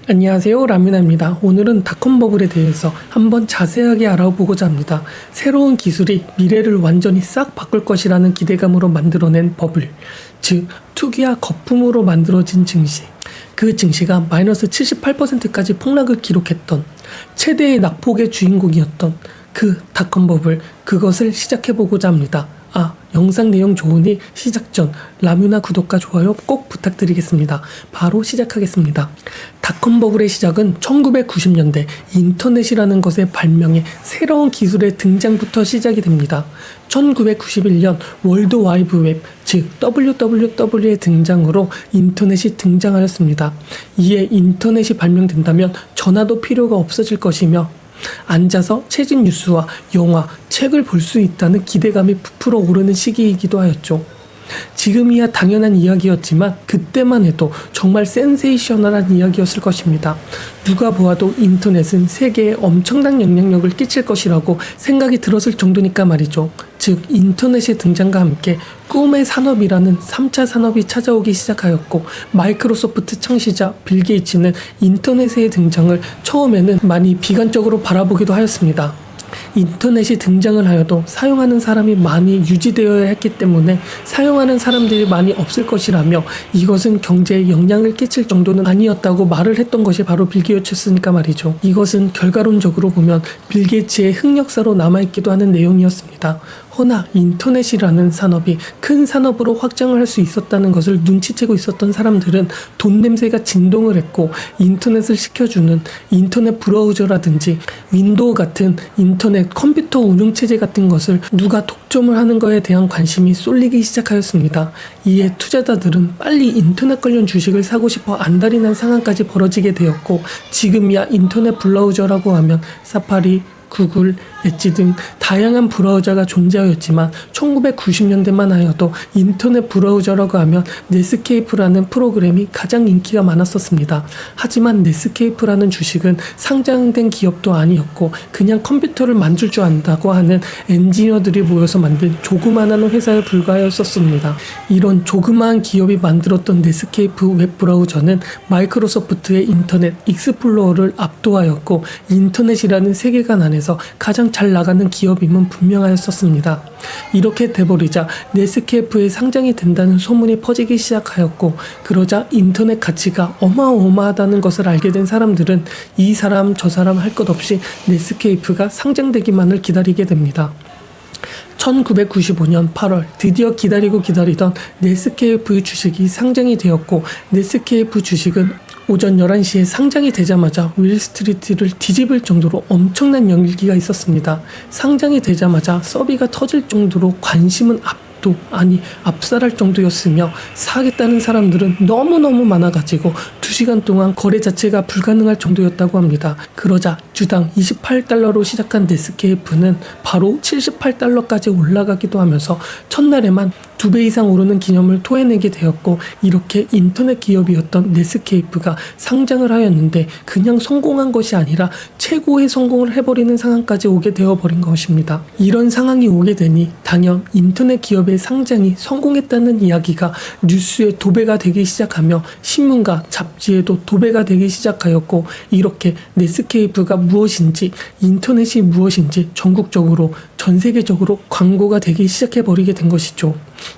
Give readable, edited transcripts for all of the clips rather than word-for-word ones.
안녕하세요, 라미나입니다. 오늘은 닷컴 버블에 대해서 한번 자세하게 알아보고자 합니다. 새로운 기술이 미래를 완전히 싹 바꿀 것이라는 기대감으로 만들어낸 버블, 즉 투기와 거품으로 만들어진 증시. 그 증시가 마이너스 78%까지 폭락을 기록했던 최대의 낙폭의 주인공이었던 그 닷컴 버블, 그것을 시작해보고자 합니다. 영상 내용 좋으니 시작 전 라뮤나 구독과 좋아요 꼭 부탁드리겠습니다. 바로 시작하겠습니다. 닷컴 버블의 시작은 1990년대 인터넷이라는 것의 발명에 새로운 기술의 등장부터 시작이 됩니다. 1991년 월드 와이드 웹, 즉 WWW의 등장으로 인터넷이 등장하였습니다. 이에 인터넷이 발명된다면 전화도 필요가 없어질 것이며 앉아서 최신 뉴스와 영화, 책을 볼 수 있다는 기대감이 부풀어 오르는 시기이기도 하였죠. 지금이야 당연한 이야기였지만 그때만 해도 정말 센세이셔널한 이야기였을 것입니다. 누가 보아도 인터넷은 세계에 엄청난 영향력을 끼칠 것이라고 생각이 들었을 정도니까 말이죠. 즉 인터넷의 등장과 함께 꿈의 산업이라는 3차 산업이 찾아오기 시작하였고, 마이크로소프트 창시자 빌 게이츠는 인터넷의 등장을 처음에는 많이 비관적으로 바라보기도 하였습니다. 인터넷이 등장을 하여도 사용하는 사람이 많이 유지되어야 했기 때문에 사용하는 사람들이 많이 없을 것이라며 이것은 경제에 영향을 끼칠 정도는 아니었다고 말을 했던 것이 바로 빌 게이츠였으니까 말이죠. 이것은 결과론적으로 보면 빌 게이츠의 흑역사로 남아있기도 하는 내용이었습니다. 허나 인터넷이라는 산업이 큰 산업으로 확장을 할 수 있었다는 것을 눈치채고 있었던 사람들은 돈 냄새가 진동을 했고, 인터넷을 시켜주는 인터넷 브라우저라든지 윈도우 같은 인터넷 컴퓨터 운영체제 같은 것을 누가 독점을 하는 것에 대한 관심이 쏠리기 시작하였습니다. 이에 투자자들은 빨리 인터넷 관련 주식을 사고 싶어 안달이 난 상황까지 벌어지게 되었고, 지금이야 인터넷 브라우저라고 하면 사파리, 구글, 엣지 등 다양한 브라우저가 존재하였지만 1990년대만 하여도 인터넷 브라우저라고 하면 넷스케이프라는 프로그램이 가장 인기가 많았었습니다. 하지만 넷스케이프라는 주식은 상장된 기업도 아니었고 그냥 컴퓨터를 만들 줄 안다고 하는 엔지니어들이 모여서 만든 조그만한 회사에 불과하였었습니다. 이런 조그마한 기업이 만들었던 넷스케이프 웹 브라우저는 마이크로소프트의 인터넷 익스플로러를 압도하였고, 인터넷이라는 세계관 안에서 가장 잘 나가는 기업임은 분명하였었습니다. 이렇게 돼버리자 넷스케이프에 상장이 된다는 소문이 퍼지기 시작하였고, 그러자 인터넷 가치가 어마어마하다는 것을 알게 된 사람들은 이 사람 저 사람 할 것 없이 넷스케이프가 상장되기만을 기다리게 됩니다. 1995년 8월 드디어 기다리고 기다리던 넷스케이프 주식이 상장이 되었고, 넷스케이프 주식은 오전 11시에 상장이 되자마자 윌스트리트를 뒤집을 정도로 엄청난 열기가 있었습니다. 상장이 되자마자 서비가 터질 정도로 관심은 압살할 정도였으며 사겠다는 사람들은 너무너무 많아가지고 2시간 동안 거래 자체가 불가능할 정도였다고 합니다. 그러자 주당 28달러로 시작한 넷스케이프는 바로 78달러까지 올라가기도 하면서 첫날에만 2배 이상 오르는 기념을 토해내게 되었고, 이렇게 인터넷 기업이었던 넷스케이프가 상장을 하였는데 그냥 성공한 것이 아니라 최고의 성공을 해버리는 상황까지 오게 되어버린 것입니다. 이런 상황이 오게 되니 당연 인터넷 기업의 상장이 성공했다는 이야기가 뉴스에 도배가 되기 시작하며 신문과 잡지에도 도배가 되기 시작하였고, 이렇게 넷스케이프가 무엇인지, 인터넷이 무엇인지 전국적으로 전 세계적으로 광고가 되기 시작해버리게 된 것이죠.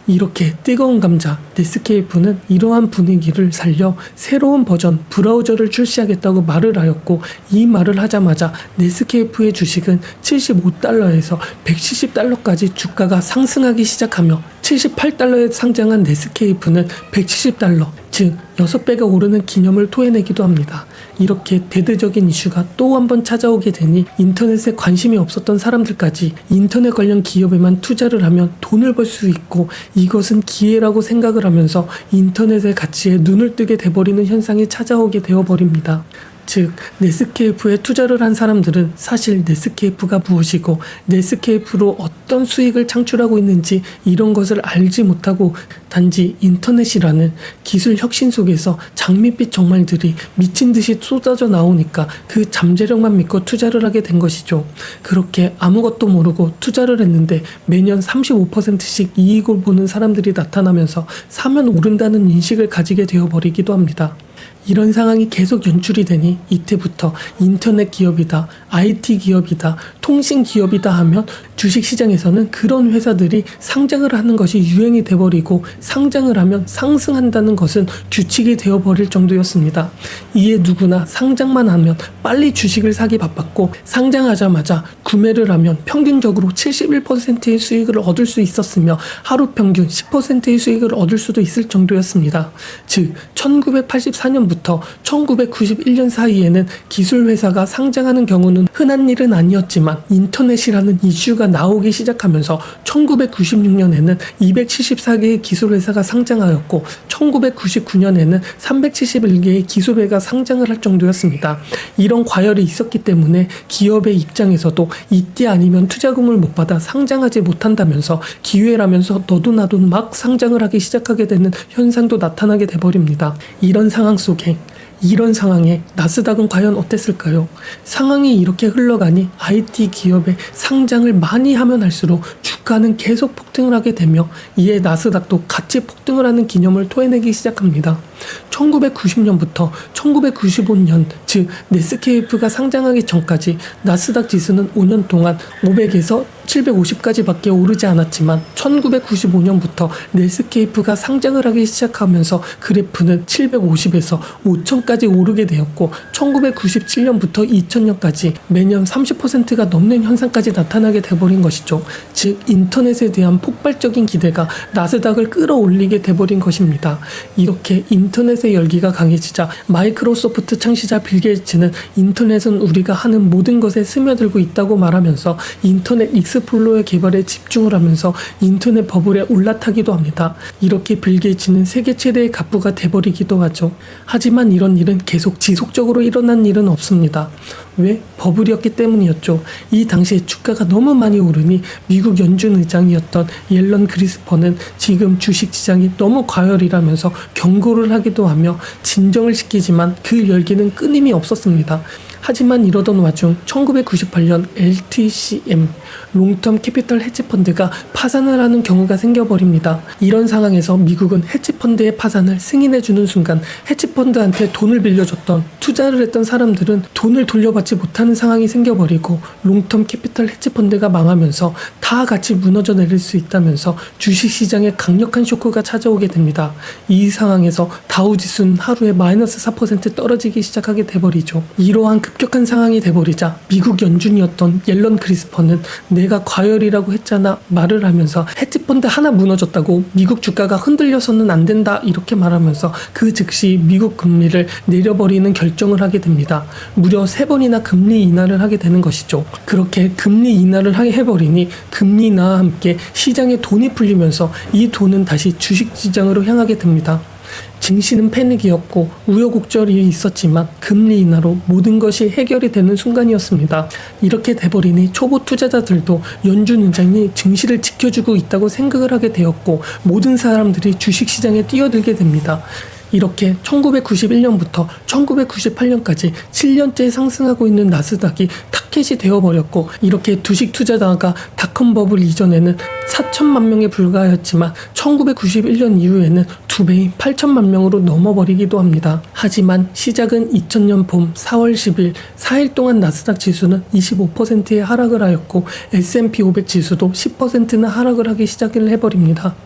이렇게 뜨거운 감자 넷스케이프는 이러한 분위기를 살려 새로운 버전 브라우저를 출시하겠다고 말을 하였고, 이 말을 하자마자 넷스케이프의 주식은 75달러에서 170달러까지 주가가 상승하기 시작하며 78달러에 상장한 넷스케이프는 170달러, 즉 6배가 오르는 기념을 토해내기도 합니다. 이렇게 대대적인 이슈가 또 한 번 찾아오게 되니 인터넷에 관심이 없었던 사람들까지 인터넷 관련 기업에만 투자를 하면 돈을 벌 수 있고 이것은 기회라고 생각을 하면서 인터넷의 가치에 눈을 뜨게 돼버리는 현상이 찾아오게 되어버립니다. 즉 넷스케이프에 투자를 한 사람들은 사실 넷스케이프가 무엇이고 넷스케이프로 어떤 수익을 창출하고 있는지 이런 것을 알지 못하고 단지 인터넷이라는 기술 혁신 속에서 장밋빛 정말들이 미친 듯이 쏟아져 나오니까 그 잠재력만 믿고 투자를 하게 된 것이죠. 그렇게 아무것도 모르고 투자를 했는데 매년 35%씩 이익을 보는 사람들이 나타나면서 사면 오른다는 인식을 가지게 되어버리기도 합니다. 이런 상황이 계속 연출이 되니 이때부터 인터넷 기업이다, IT 기업이다, 통신 기업이다 하면 주식시장에서는 그런 회사들이 상장을 하는 것이 유행이 돼버리고 상장을 하면 상승한다는 것은 규칙이 되어버릴 정도였습니다. 이에 누구나 상장만 하면 빨리 주식을 사기 바빴고 상장하자마자 구매를 하면 평균적으로 71%의 수익을 얻을 수 있었으며 하루 평균 10%의 수익을 얻을 수도 있을 정도였습니다. 즉 1984년부터 1991년 사이에는 기술회사가 상장하는 경우는 흔한 일은 아니었지만 인터넷이라는 이슈가 나오기 시작하면서 1996년에는 274개의 기술회사가 상장하였고 1999년에는 371개의 기술회사가 상장을 할 정도였습니다. 이런 과열이 있었기 때문에 기업의 입장에서도 이때 아니면 투자금을 못 받아 상장하지 못한다면서 기회라면서 너도나도 막 상장을 하기 시작하게 되는 현상도 나타나게 돼버립니다. 이런 상황에 나스닥은 과연 어땠을까요? 상황이 이렇게 흘러가니 IT 기업의 상장을 많이 하면 할수록 주가는 계속 폭등을 하게 되며 이에 나스닥도 같이 폭등을 하는 기념을 토해내기 시작합니다. 1990년부터 1995년 즉 네스케이프가 상장하기 전까지 나스닥 지수는 5년 동안 500에서 750까지 밖에 오르지 않았지만 1995년부터 네스케이프가 상장을 하기 시작하면서 그래프는 750에서 5000까지 오르게 되었고 1997년부터 2000년까지 매년 30%가 넘는 현상까지 나타나게 돼버린 것이죠. 즉 인터넷에 대한 폭발적인 기대가 나스닥을 끌어올리게 돼버린 것입니다. 이렇게 인터넷의 열기가 강해지자 마이크로소프트 창시자 빌 게이츠는 인터넷은 우리가 하는 모든 것에 스며들고 있다고 말하면서 인터넷 익스플로러 개발에 집중을 하면서 인터넷 버블에 올라타기도 합니다. 이렇게 빌 게이츠는 세계 최대의 갑부가 돼버리기도 하죠. 하지만 이런 일은 계속 지속적으로 일어난 일은 없습니다. 왜? 버블이었기 때문이었죠. 이 당시에 주가가 너무 많이 오르니 미국 연준 의장이었던 옐런 그리스퍼는 지금 주식시장이 너무 과열이라면서 경고를 하기도 하며 진정을 시키지만 그 열기는 끊임이 없었습니다. 하지만 이러던 와중 1998년 LTCM 롱텀 캐피털 헤지펀드가 파산을 하는 경우가 생겨버립니다. 이런 상황에서 미국은 헤지펀드의 파산을 승인해주는 순간 헤지펀드한테 돈을 빌려줬던 투자를 했던 사람들은 돈을 돌려받지 못하는 상황이 생겨버리고 롱텀 캐피털 헤지펀드가 망하면서 다 같이 무너져 내릴 수 있다면서 주식시장에 강력한 쇼크가 찾아오게 됩니다. 이 상황에서 다우지수는 하루에 마이너스 4% 떨어지기 시작하게 돼버리죠. 이러한 급격한 상황이 돼버리자 미국 연준이었던 옐런 그리스퍼는 내가 과열이라고 했잖아 말을 하면서 헤지펀드 하나 무너졌다고 미국 주가가 흔들려서는 안 된다 이렇게 말하면서 그 즉시 미국 금리를 내려버리는 결정을 하게 됩니다. 무려 3번이나 금리 인하를 하게 되는 것이죠. 그렇게 금리 인하를 해버리니 금리 인하와 함께 시장에 돈이 풀리면서 이 돈은 다시 주식시장으로 향하게 됩니다. 증시는 패닉이었고 우여곡절이 있었지만 금리 인하로 모든 것이 해결이 되는 순간이었습니다. 이렇게 돼버리니 초보 투자자들도 연준 의장이 증시를 지켜주고 있다고 생각을 하게 되었고 모든 사람들이 주식시장에 뛰어들게 됩니다. 이렇게 1991년부터 1998년까지 7년째 상승하고 있는 나스닥이 타켓이 되어버렸고 이렇게 주식 투자자가 닷컴 버블 이전에는 4천만 명에 불과하였지만 1991년 이후에는 2배인 8천만 명으로 넘어버리기도 합니다. 하지만 시작은 2000년 봄 4월 10일 4일 동안 나스닥 지수는 25%의 하락을 하였고 S&P 500 지수도 10%나 하락을 하기 시작을 해버립니다.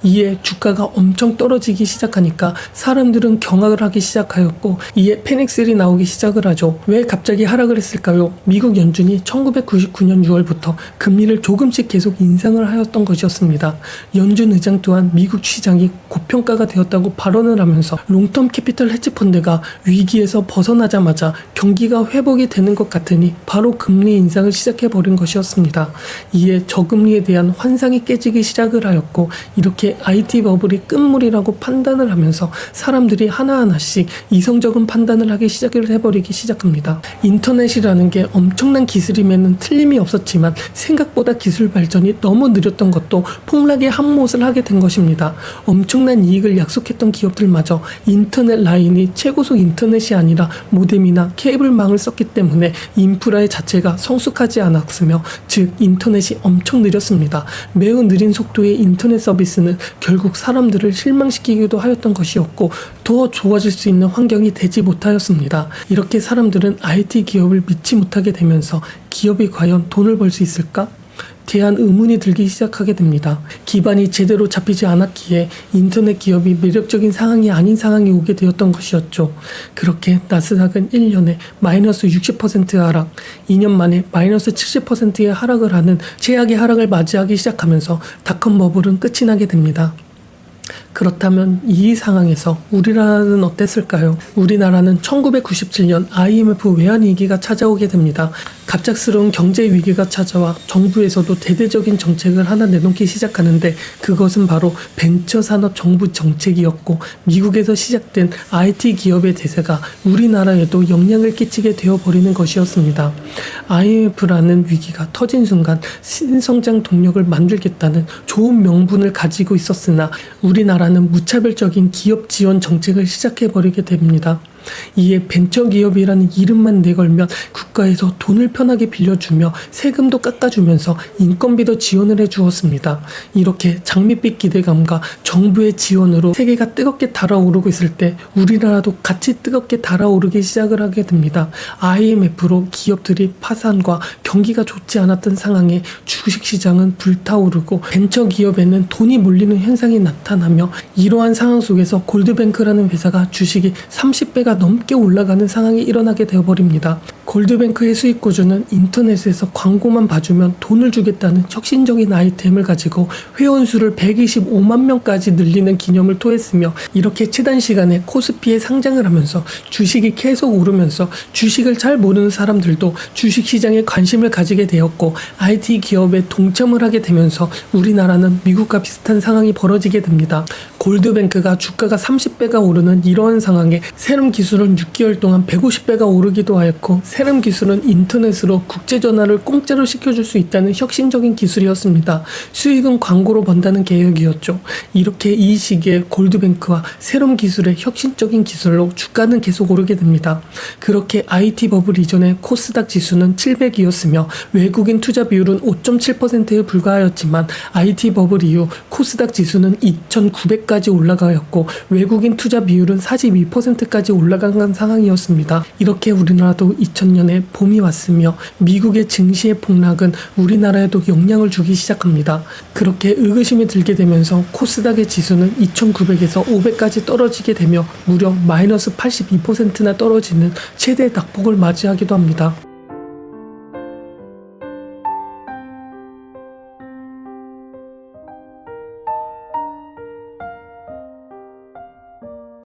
이에 주가가 엄청 떨어지기 시작하니까 사람들은 경악을 하기 시작하였고 이에 패닉셀이 나오기 시작을 하죠. 왜 갑자기 하락을 했을까요? 미국 연준이 1999년 6월부터 금리를 조금씩 계속 인상을 하였던 것이었습니다. 연준 의장 또한 미국 시장이 고평가가 되었다고 발언을 하면서 롱텀 캐피털 헤지펀드가 위기에서 벗어나자마자 경기가 회복이 되는 것 같으니 바로 금리 인상을 시작해버린 것이었습니다. 이에 저금리에 대한 환상이 깨지기 시작을 하였고 이렇게 IT 버블이 끝물이라고 판단을 하면서 사람들이 하나하나씩 이성적인 판단을 하기 시작을 해버리기 시작합니다. 인터넷이라는 게 엄청난 기술임에는 틀림이 없었지만 생각보다 기술 발전이 너무 느렸던 것도 폭락의 한못을 하게 된 것입니다. 엄청난 이익을 약속했던 기업들마저 인터넷 라인이 최고속 인터넷이 아니라 모뎀이나 케이블망을 썼기 때문에 인프라의 자체가 성숙하지 않았으며 즉 인터넷이 엄청 느렸습니다. 매우 느린 속도의 인터넷 서비스 서비스는 결국 사람들을 실망시키기도 하였던 것이었고 더 좋아질 수 있는 환경이 되지 못하였습니다. 이렇게 사람들은 IT 기업을 믿지 못하게 되면서 기업이 과연 돈을 벌 수 있을까? 대한 의문이 들기 시작하게 됩니다. 기반이 제대로 잡히지 않았기에 인터넷 기업이 매력적인 상황이 아닌 상황이 오게 되었던 것이었죠. 그렇게 나스닥은 1년에 마이너스 60% 하락, 2년 만에 마이너스 70%의 하락을 하는 최악의 하락을 맞이하기 시작하면서 닷컴 버블은 끝이 나게 됩니다. 그렇다면 이 상황에서 우리나라는 어땠을까요? 우리나라는 1997년 IMF 외환위기가 찾아오게 됩니다. 갑작스러운 경제 위기가 찾아와 정부에서도 대대적인 정책을 하나 내놓기 시작하는데 그것은 바로 벤처산업 정부 정책이었고 미국에서 시작된 IT 기업의 대세가 우리나라에도 영향을 끼치게 되어버리는 것이었습니다. IMF라는 위기가 터진 순간 신성장 동력을 만들겠다는 좋은 명분을 가지고 있었으나 우리나라는 무차별적인 기업 지원 정책을 시작해버리게 됩니다. 이에 벤처기업이라는 이름만 내걸면 국가에서 돈을 편하게 빌려주며 세금도 깎아주면서 인건비도 지원을 해주었습니다. 이렇게 장밋빛 기대감과 정부의 지원으로 세계가 뜨겁게 달아오르고 있을 때 우리나라도 같이 뜨겁게 달아오르기 시작을 하게 됩니다. IMF로 기업들이 파산과 경기가 좋지 않았던 상황에 주식시장은 불타오르고 벤처기업에는 돈이 몰리는 현상이 나타나며 이러한 상황 속에서 골드뱅크라는 회사가 주식이 30배가 넘게 올라가는 상황이 일어나게 되어버립니다. 골드뱅크의 수익 구조는 인터넷에서 광고만 봐주면 돈을 주겠다는 혁신적인 아이템을 가지고 회원수를 125만 명까지 늘리는 기념을 토했으며 이렇게 최단 시간에 코스피에 상장을 하면서 주식이 계속 오르면서 주식을 잘 모르는 사람들도 주식시장에 관심을 가지게 되었고 IT 기업에 동참을 하게 되면서 우리나라는 미국과 비슷한 상황이 벌어지게 됩니다. 골드뱅크가 주가가 30배가 오르는 이러한 상황에 세럼 기술은 6개월 동안 150배가 오르기도 하였고 세럼 기술은 인터넷으로 국제전화를 공짜로 시켜줄 수 있다는 혁신적인 기술이었습니다. 수익은 광고로 번다는 계획이었죠. 이렇게 이 시기에 골드뱅크와 세럼 기술의 혁신적인 기술로 주가는 계속 오르게 됩니다. 그렇게 IT 버블 이전에 코스닥 지수는 700이었으며 외국인 투자 비율은 5.7%에 불과하였지만 IT 버블 이후 코스닥 지수는 2,900까지 올라가였고 외국인 투자 비율은 42%까지 올라간 상황이었습니다. 이렇게 우리나라도 2000년에 봄이 왔으며 미국의 증시의 폭락은 우리나라에도 영향을 주기 시작합니다. 그렇게 의구심이 들게 되면서 코스닥의 지수는 2900에서 500까지 떨어지게 되며 무려 마이너스 82%나 떨어지는 최대 낙폭을 맞이하기도 합니다.